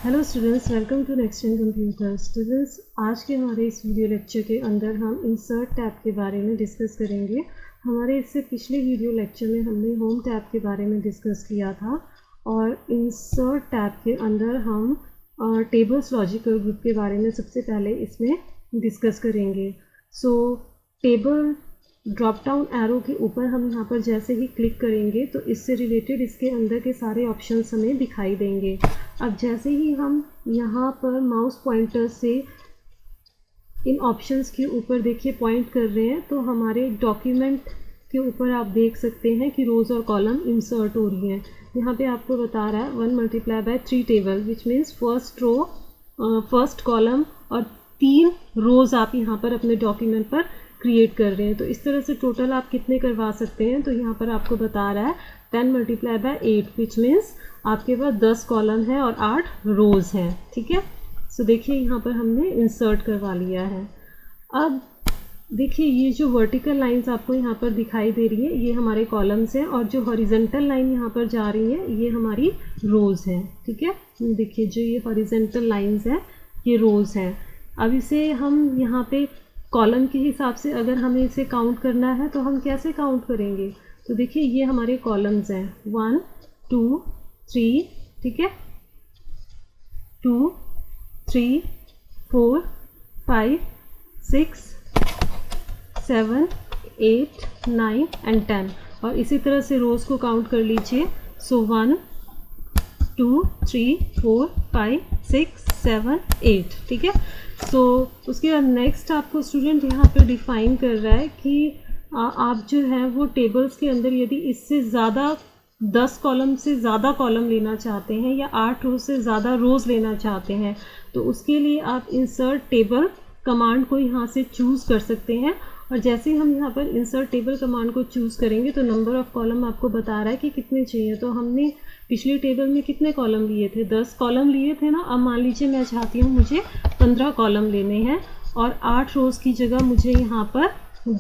Hello students, welcome to next in computer. Students, आज के हमारे इस वीडियो लेक्चर के अंदर हम इंसर्ट टैब के बारे में डिस्कस करेंगे। हमारे इससे पिछले वीडियो लेक्चर में हमने होम टैब के बारे में डिस्कस किया था और इंसर्ट टैब के अंदर हम टेबल्स लॉजिकल ग्रुप के बारे में सबसे पहले इसमें डिस्कस करेंगे। सो टेबल ड्रॉप डाउन एरो के ऊपर हम यहाँ पर जैसे ही क्लिक करेंगे तो इससे रिलेटेड इसके अंदर के सारे ऑप्शंस हमें दिखाई देंगे। अब जैसे ही हम यहाँ पर माउस पॉइंटर से इन ऑप्शंस के ऊपर देखिए पॉइंट कर रहे हैं तो हमारे डॉक्यूमेंट के ऊपर आप देख सकते हैं कि रोज़ और कॉलम इंसर्ट हो रही हैं। यहाँ पे आपको बता रहा है 1 × 3 table which means first row, first column और 3 रोज़ आप यहाँ पर अपने डॉक्यूमेंट पर क्रिएट कर रहे हैं। तो इस तरह से टोटल आप कितने करवा सकते हैं, तो यहाँ पर आपको बता रहा है 10 × 8 विच मीन्स आपके पास 10 कॉलम है और 8 रोज़ हैं। ठीक है, सो देखिए यहाँ पर हमने इंसर्ट करवा लिया है। अब देखिए ये जो वर्टिकल लाइंस आपको यहाँ पर दिखाई दे रही है ये हमारे कॉलम्स हैं और जो हॉरिजेंटल लाइन यहाँ पर जा रही है ये हमारी रोज़ हैं। ठीक है, देखिए जो ये हॉरिजेंटल लाइंस हैं ये रोज़ हैं। अब इसे हम यहाँ पे कॉलम के हिसाब से अगर हमें इसे काउंट करना है तो हम कैसे काउंट करेंगे, तो देखिए ये हमारे कॉलम्स हैं 1 2 3, ठीक है, 2 3 4 5 6 7 8 9 एंड 10 और इसी तरह से रोज़ को काउंट कर लीजिए। सो 1 2 3 4 5 6 7 8, ठीक है। सो उसके बाद नेक्स्ट आपको स्टूडेंट यहाँ पे डिफ़ाइन कर रहा है कि आप जो है वो टेबल्स के अंदर यदि इससे ज़्यादा 10 कॉलम से ज़्यादा कॉलम लेना चाहते हैं या 8 रोज़ से ज़्यादा रोज़ लेना चाहते हैं तो उसके लिए आप इंसर्ट टेबल कमांड को यहाँ से चूज़ कर सकते हैं। और जैसे ही हम यहाँ पर इंसर्ट टेबल कमांड को चूज़ करेंगे तो नंबर ऑफ़ कॉलम आपको बता रहा है कि कितने चाहिए। तो हमने पिछली टेबल में कितने कॉलम लिए थे, 10 कॉलम लिए थे ना। अब मान लीजिए मैं चाहती हूँ मुझे 15 कॉलम लेने हैं और 8 रोज़ की जगह मुझे यहाँ पर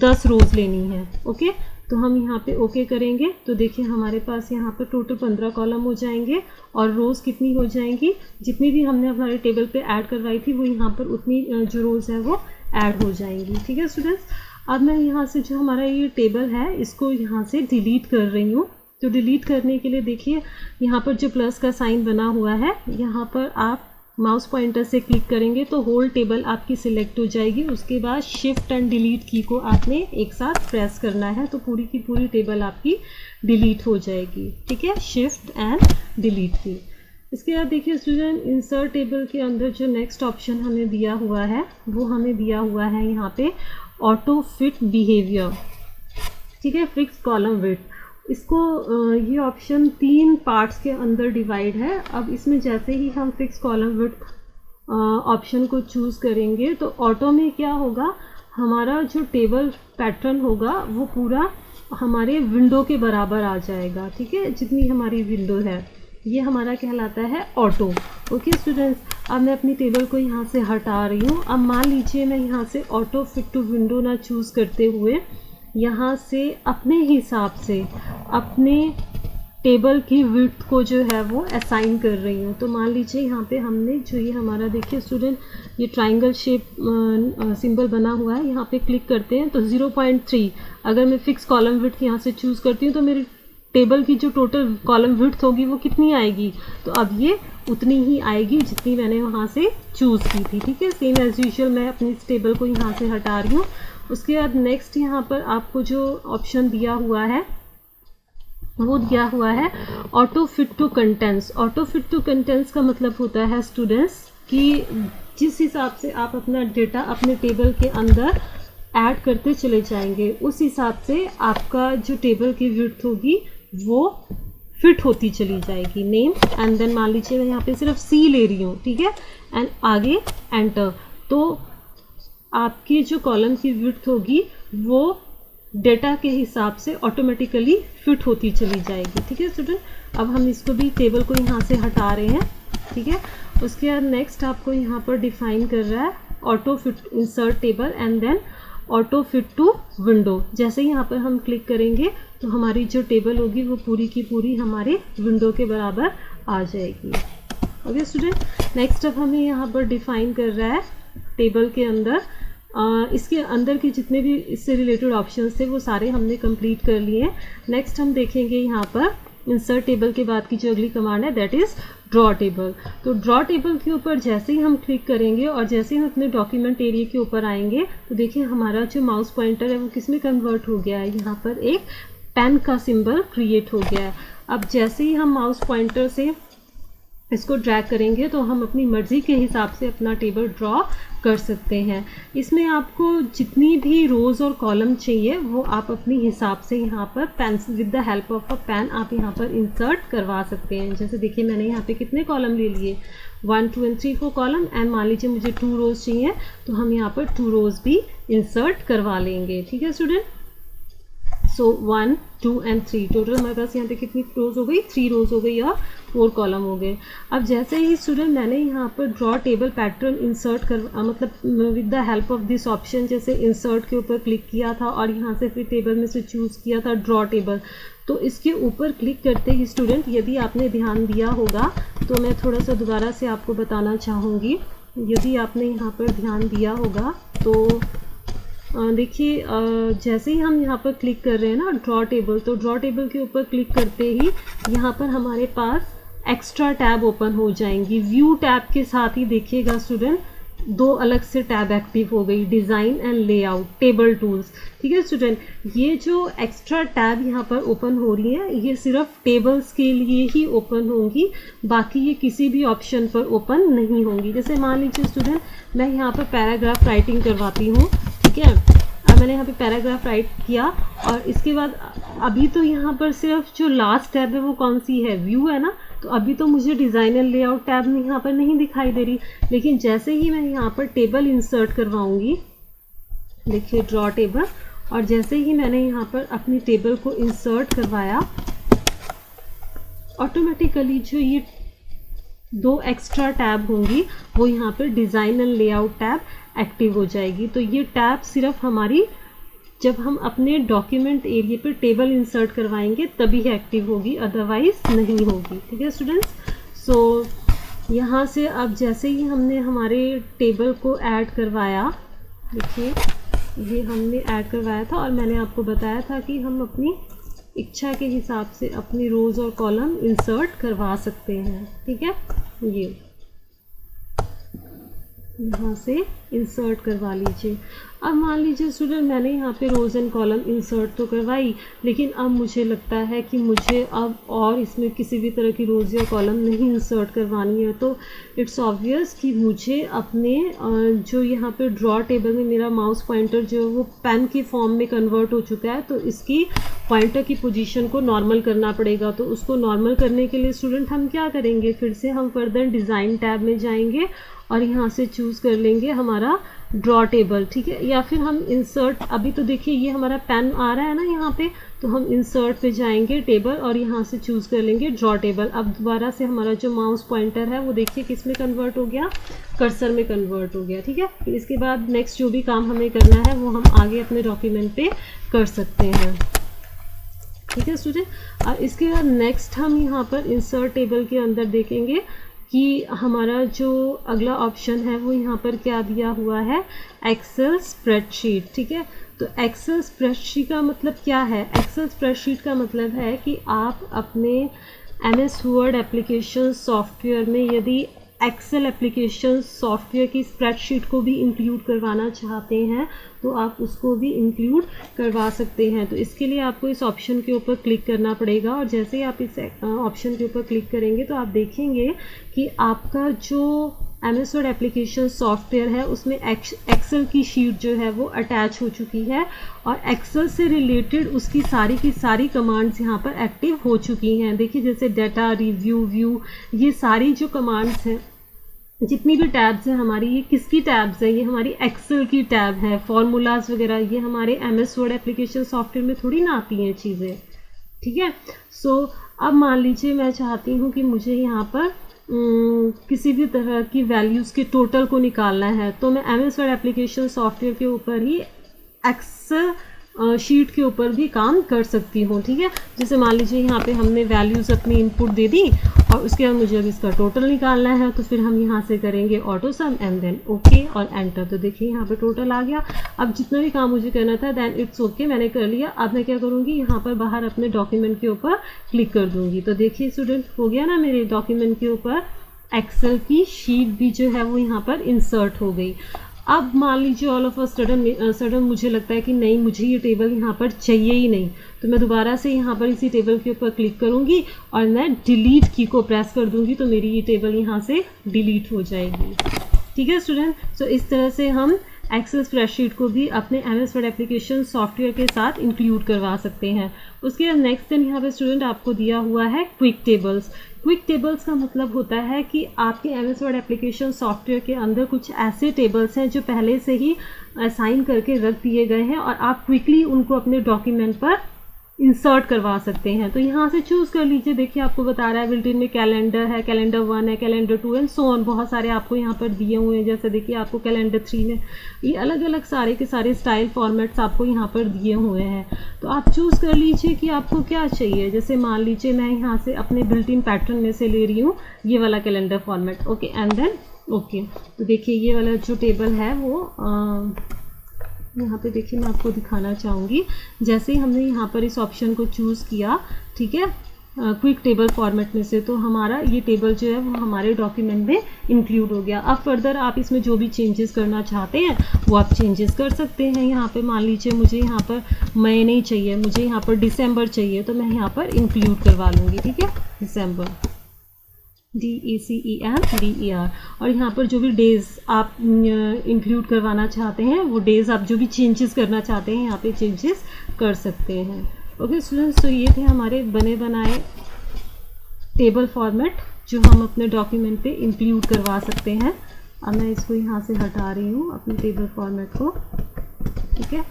10 रोज़ लेनी है। ओके, तो हम यहाँ पे ओके करेंगे तो देखिए हमारे पास यहाँ पर टोटल 15 कॉलम हो जाएंगे और रोज़ कितनी हो जाएंगी, जितनी भी हमने हमारे टेबल पे ऐड करवाई थी वो यहाँ पर उतनी जो रोज़ है वो ऐड हो जाएंगी। ठीक है स्टूडेंट्स, अब मैं यहाँ से जो हमारा ये टेबल है इसको यहाँ से डिलीट कर रही हूँ। तो डिलीट करने के लिए देखिए यहाँ पर जो प्लस का साइन बना हुआ है यहाँ पर आप माउस पॉइंटर से क्लिक करेंगे तो होल टेबल आपकी सिलेक्ट हो जाएगी। उसके बाद शिफ्ट एंड डिलीट की को आपने एक साथ प्रेस करना है तो पूरी की पूरी टेबल आपकी डिलीट हो जाएगी। ठीक है, शिफ्ट एंड डिलीट की। इसके बाद देखिए स्टूडेंट इंसर्ट टेबल के अंदर जो नेक्स्ट ऑप्शन हमें दिया हुआ है वो हमें दिया हुआ है यहाँ पे ऑटो फिट बिहेवियर। ठीक है, फिक्स कॉलम विड्थ। इसको ये ऑप्शन 3 पार्ट्स के अंदर डिवाइड है। अब इसमें जैसे ही हम फिक्स कॉलम विड्थ ऑप्शन को चूज़ करेंगे तो ऑटो में क्या होगा, हमारा जो टेबल पैटर्न होगा वो पूरा हमारे विंडो के बराबर आ जाएगा। ठीक है, जितनी हमारी विंडो है ये हमारा कहलाता है ऑटो। ओके स्टूडेंट्स, अब मैं अपनी टेबल को यहाँ से हटा रही हूँ। अब मान लीजिए मैं यहाँ से ऑटो फिट टू विंडो ना चूज़ करते हुए यहाँ से अपने हिसाब से अपने टेबल की विड्थ को जो है वो असाइन कर रही हूँ। तो मान लीजिए यहाँ पे हमने जो ये हमारा देखिए स्टूडेंट ये ट्राइंगल शेप सिंबल बना हुआ है, यहाँ पे क्लिक करते हैं तो 0.3 अगर मैं फिक्स कॉलम विड्थ यहाँ से चूज़ करती हूँ तो मेरी टेबल की जो टोटल कॉलम विड्थ होगी वो कितनी आएगी, तो अब ये उतनी ही आएगी जितनी मैंने वहाँ से चूज़ की थी। ठीक है, सेम एज यूजुअल मैं अपनी इस टेबल को यहाँ से हटा रही हूँ। उसके बाद नेक्स्ट यहाँ पर आपको जो ऑप्शन दिया हुआ है वो दिया हुआ है auto fit to contents. Auto fit to contents का मतलब होता है स्टूडेंट्स कि जिस हिसाब से आप अपना डेटा अपने टेबल के अंदर ऐड करते चले जाएंगे उस हिसाब से आपका जो टेबल की विड्थ होगी वो फिट होती चली जाएगी। नेम एंड देन मान लीजिए मैं यहाँ पे सिर्फ सी ले रही हूँ। ठीक है, एंड आगे एंटर, तो आपकी जो कॉलम की विड्थ होगी वो डेटा के हिसाब से ऑटोमेटिकली फिट होती चली जाएगी। ठीक है स्टूडेंट, अब हम इसको भी टेबल को यहाँ से हटा रहे हैं। ठीक है, उसके बाद नेक्स्ट आपको यहाँ पर डिफाइन कर रहा है auto fit insert table and then auto fit to window. जैसे ही यहाँ पर हम क्लिक करेंगे तो हमारी जो टेबल होगी वो पूरी की पूरी हमारे विंडो के बराबर आ जाएगी। ओके स्टूडेंट, नेक्स्ट अब हमें यहाँ पर डिफाइन कर रहा है टेबल के अंदर इसके अंदर के जितने भी इससे रिलेटेड ऑप्शंस थे वो सारे हमने कंप्लीट कर लिए। नेक्स्ट हम देखेंगे यहाँ पर इंसर्ट टेबल के बाद की जो अगली कमांड है दैट इज़ ड्रॉ टेबल। तो ड्रॉ टेबल के ऊपर जैसे ही हम क्लिक करेंगे और जैसे ही हम अपने डॉक्यूमेंट एरिया के ऊपर आएंगे तो देखिए हमारा जो माउस पॉइंटर है वो किस में कन्वर्ट हो गया है, यहाँ पर एक पेन का सिंबल क्रिएट हो गया है। अब जैसे ही हम माउस पॉइंटर से इसको ड्रैग करेंगे तो हम अपनी मर्ज़ी के हिसाब से अपना टेबल ड्रॉ कर सकते हैं। इसमें आपको जितनी भी रोज़ और कॉलम चाहिए वो आप अपने हिसाब से यहाँ पर pencil with the help of a pen आप यहाँ पर इंसर्ट करवा सकते हैं। जैसे देखिए मैंने यहाँ पे कितने कॉलम ले लिए, 1 2 and 3 4 कॉलम, एंड मान लीजिए मुझे 2 रोज़ चाहिए तो हम यहाँ पर 2 रोज़ भी इंसर्ट करवा लेंगे। ठीक है स्टूडेंट, सो 1 2 and 3 टोटल हमारे पास यहाँ पे कितनी रोज़ हो गई, 3 रोज़ हो गई और 4 कॉलम हो गए। अब जैसे ही स्टूडेंट मैंने यहाँ पर ड्रॉ टेबल पैटर्न इंसर्ट कर मतलब with the help of this option जैसे इंसर्ट के ऊपर क्लिक किया था और यहाँ से फिर टेबल में से चूज़ किया था ड्रॉ टेबल, तो इसके ऊपर क्लिक करते ही स्टूडेंट यदि आपने ध्यान दिया होगा तो मैं थोड़ा सा दोबारा से आपको बताना चाहूँगी। यदि आपने यहाँ पर ध्यान दिया होगा तो देखिए जैसे ही हम यहाँ पर क्लिक कर रहे हैं ना ड्रॉ टेबल, तो ड्रॉ टेबल के ऊपर क्लिक करते ही यहाँ पर हमारे पास एक्स्ट्रा टैब ओपन हो जाएंगी। व्यू टैब के साथ ही देखिएगा स्टूडेंट 2 अलग से टैब एक्टिव हो गई, design and layout, table tools. ठीक है स्टूडेंट, ये जो एक्स्ट्रा टैब यहाँ पर ओपन हो रही है ये सिर्फ टेबल्स के लिए ही ओपन होंगी, बाकी ये किसी भी ऑप्शन पर ओपन नहीं होंगी। जैसे मान लीजिए स्टूडेंट मैं यहाँ पर पैराग्राफ राइटिंग करवाती हूँ, ठीक है, अब मैंने यहाँ पे पैराग्राफ राइट किया और इसके बाद अभी तो यहाँ पर सिर्फ जो लास्ट टैब है वो कौन सी है, व्यू है ना, तो अभी तो मुझे डिज़ाइन एंड लेआउट टैब यहाँ पर नहीं दिखाई दे रही। लेकिन जैसे ही मैं यहाँ पर टेबल इंसर्ट करवाऊँगी, देखिए ड्रॉ टेबल, और जैसे ही मैंने यहाँ पर अपनी टेबल को इंसर्ट करवाया ऑटोमेटिकली जो ये 2 एक्स्ट्रा टैब होंगी वो यहाँ पर design and layout tab active हो जाएगी। तो ये टैब सिर्फ हमारी जब हम अपने डॉक्यूमेंट एरिया पर टेबल इंसर्ट करवाएंगे तभी एक्टिव होगी, अदरवाइज नहीं होगी। ठीक है स्टूडेंट्स, सो यहाँ से अब जैसे ही हमने हमारे टेबल को ऐड करवाया, देखिए ये हमने ऐड करवाया था और मैंने आपको बताया था कि हम अपनी इच्छा के हिसाब से अपनी रोज़ और कॉलम इंसर्ट करवा सकते हैं। ठीक है, ये यहाँ से इंसर्ट करवा लीजिए। अब मान लीजिए स्टूडेंट मैंने यहाँ पे रोज़ एंड कॉलम इंसर्ट तो करवाई, लेकिन अब मुझे लगता है कि मुझे अब और इसमें किसी भी तरह की रोज़ या कॉलम नहीं इंसर्ट करवानी है, तो इट्स ऑब्वियस कि मुझे अपने जो यहाँ पे ड्रॉ टेबल में मेरा माउस पॉइंटर जो वो पेन की फॉर्म में कन्वर्ट हो चुका है, तो इसकी पॉइंटर की पोजीशन को नॉर्मल करना पड़ेगा। तो उसको नॉर्मल करने के लिए स्टूडेंट हम क्या करेंगे, फिर से हम फर्दर डिज़ाइन टैब में जाएंगे और यहाँ से चूज़ कर लेंगे हमारा ड्रॉ टेबल। ठीक है, या फिर हम इंसर्ट, अभी तो देखिए ये हमारा पेन आ रहा है ना यहाँ पे, तो हम इंसर्ट पे जाएंगे टेबल और यहाँ से चूज़ कर लेंगे ड्रॉ टेबल। अब दोबारा से हमारा जो माउस पॉइंटर है वो देखिए किस में कन्वर्ट हो गया, कर्सर में कन्वर्ट हो गया। ठीक है, फिर इसके बाद नेक्स्ट जो भी काम हमें करना है वो हम आगे अपने डॉक्यूमेंट पे कर सकते हैं। ठीक है स्टूडेंट, और इसके बाद नेक्स्ट हम यहाँ पर इंसर्ट टेबल के अंदर देखेंगे कि हमारा जो अगला ऑप्शन है वो यहाँ पर क्या दिया हुआ है, एक्सेल स्प्रेडशीट। ठीक है, तो एक्सेल स्प्रेडशीट का मतलब क्या है, एक्सेल स्प्रेडशीट का मतलब है कि आप अपने MS वर्ड एप्लीकेशन सॉफ्टवेयर में यदि एक्सेल एप्लीकेशन सॉफ्टवेयर की स्प्रेडशीट को भी इंक्लूड करवाना चाहते हैं तो आप उसको भी इंक्लूड करवा सकते हैं। तो इसके लिए आपको इस ऑप्शन के ऊपर क्लिक करना पड़ेगा और जैसे ही आप इस ऑप्शन के ऊपर क्लिक करेंगे तो आप देखेंगे कि आपका जो MS वर्ड एप्लीकेशन सॉफ्टवेयर है उसमें एक्सेल की शीट जो है वो अटैच हो चुकी है और एक्सेल से रिलेटेड उसकी सारी की सारी कमांड्स यहाँ पर एक्टिव हो चुकी हैं। देखिए जैसे डाटा, रिव्यू, व्यू, ये सारी जो कमांड्स हैं, जितनी भी टैब्स हैं हमारी, ये किसकी टैब्स है, ये हमारी एक्सेल की टैब है। फॉर्मूलाज वगैरह ये हमारे MS वर्ड एप्लीकेशन सॉफ्टवेयर में थोड़ी ना आती हैं चीज़ें। ठीक है, सो अब मान लीजिए मैं चाहती हूँ कि मुझे यहाँ पर किसी भी तरह की वैल्यूज़ के टोटल को निकालना है, तो मैं MS वर्ड एप्लीकेशन सॉफ्टवेयर के ऊपर ही एक्सेल शीट के ऊपर भी काम कर सकती हूँ, ठीक है। जैसे मान लीजिए यहाँ पे हमने वैल्यूज़ अपनी इनपुट दे दी और उसके बाद मुझे अब इसका टोटल निकालना है, तो फिर हम यहाँ से करेंगे auto sum and then okay और एंटर। तो देखिए यहाँ पे टोटल आ गया। अब जितना भी काम मुझे करना था देन इट्स ओके मैंने कर लिया। अब मैं क्या करूँगी, यहाँ पर बाहर अपने डॉक्यूमेंट के ऊपर क्लिक कर दूँगी। तो देखिए स्टूडेंट, हो गया ना मेरे डॉक्यूमेंट के ऊपर एक्सेल की शीट भी जो है वो यहाँ पर इंसर्ट हो गई। अब मान लीजिए ऑल ऑफ अ सडन मुझे लगता है कि नहीं, मुझे ये टेबल यहाँ पर चाहिए ही नहीं, तो मैं दोबारा से यहाँ पर इसी टेबल के ऊपर क्लिक करूँगी और मैं डिलीट की को प्रेस कर दूँगी, तो मेरी ये टेबल यहाँ से डिलीट हो जाएगी। ठीक है स्टूडेंट, सो इस तरह से हम एक्सेल स्प्रेडशीट को भी अपने MS वर्ड एप्लीकेशन सॉफ्टवेयर के साथ इंक्लूड करवा सकते हैं। उसके बाद नेक्स्ट दिन यहाँ पे स्टूडेंट आपको दिया हुआ है क्विक टेबल्स। क्विक टेबल्स का मतलब होता है कि आपके MS वर्ड एप्लीकेशन सॉफ्टवेयर के अंदर कुछ ऐसे टेबल्स हैं जो पहले से ही असाइन करके रख दिए गए हैं और आप क्विकली उनको अपने डॉक्यूमेंट पर इंसर्ट करवा सकते हैं। तो यहाँ से चूज़ कर लीजिए। देखिए आपको बता रहा है बिल्ट-इन में कैलेंडर है, कैलेंडर 1 है, कैलेंडर 2 एंड सो ऑन, बहुत सारे आपको यहाँ पर दिए हुए हैं। जैसे देखिए आपको कैलेंडर 3 में ये अलग अलग सारे के सारे स्टाइल फॉर्मेट्स आपको यहाँ पर दिए हुए हैं। तो आप चूज़ कर लीजिए कि आपको क्या चाहिए। जैसे मान लीजिए मैं यहाँ से अपने बिल्ट-इन पैटर्न में से ले रही हूँ ये वाला calendar format, okay and then okay. तो देखिए ये वाला जो टेबल है वो यहाँ पे देखिए मैं आपको दिखाना चाहूँगी। जैसे ही हमने यहाँ पर इस ऑप्शन को चूज़ किया, ठीक है, क्विक टेबल फॉर्मेट में से, तो हमारा ये टेबल जो है वो हमारे डॉक्यूमेंट में इंक्लूड हो गया। अब फर्दर आप इसमें जो भी चेंजेस करना चाहते हैं वो आप चेंजेस कर सकते हैं। यहाँ पे मान लीजिए मुझे यहाँ पर मई नहीं चाहिए, मुझे यहाँ पर दिसंबर चाहिए, तो मैं यहाँ पर इंक्लूड करवा लूँगी, ठीक है, दिसंबर DECEMBER। और यहाँ पर जो भी डेज़ आप इंक्लूड करवाना चाहते हैं वो डेज़ आप जो भी चेंजेस करना चाहते हैं यहाँ पे चेंजेस कर सकते हैं। ओके स्टूडेंट्स, तो ये थे हमारे बने बनाए टेबल फॉर्मेट जो हम अपने डॉक्यूमेंट पे इंक्लूड करवा सकते हैं। अब मैं इसको यहाँ से हटा रही हूँ अपने टेबल फॉर्मेट को, ठीक है।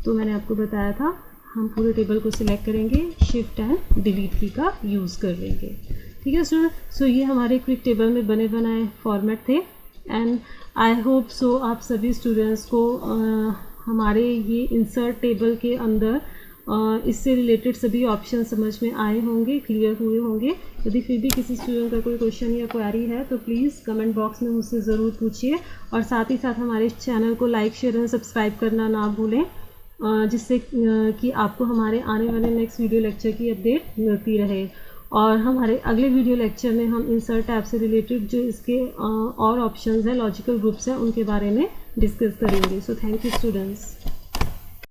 तो मैंने आपको बताया था हम पूरे टेबल को सिलेक्ट करेंगे, शिफ्ट एंड डिलीट की का यूज़ कर लेंगे, ठीक है स्टूडेंट। सो ये हमारे क्विक टेबल में बने बनाए फॉर्मेट थे एंड आई होप सो आप सभी स्टूडेंट्स को हमारे ये इंसर्ट टेबल के अंदर इससे रिलेटेड सभी ऑप्शन समझ में आए होंगे, क्लियर हुए होंगे। यदि फिर भी किसी स्टूडेंट का कोई क्वेश्चन या क्वेरी है तो प्लीज़ कमेंट बॉक्स में मुझसे ज़रूर पूछिए और साथ ही साथ हमारे चैनल को लाइक, शेयर और सब्सक्राइब करना ना भूलें, जिससे कि आपको हमारे आने वाले नेक्स्ट वीडियो लेक्चर की अपडेट मिलती रहे। और हमारे अगले वीडियो लेक्चर में हम इंसर्ट टैब से रिलेटेड जो इसके और ऑप्शंस हैं, लॉजिकल ग्रुप्स हैं, उनके बारे में डिस्कस करेंगे। So thank you students.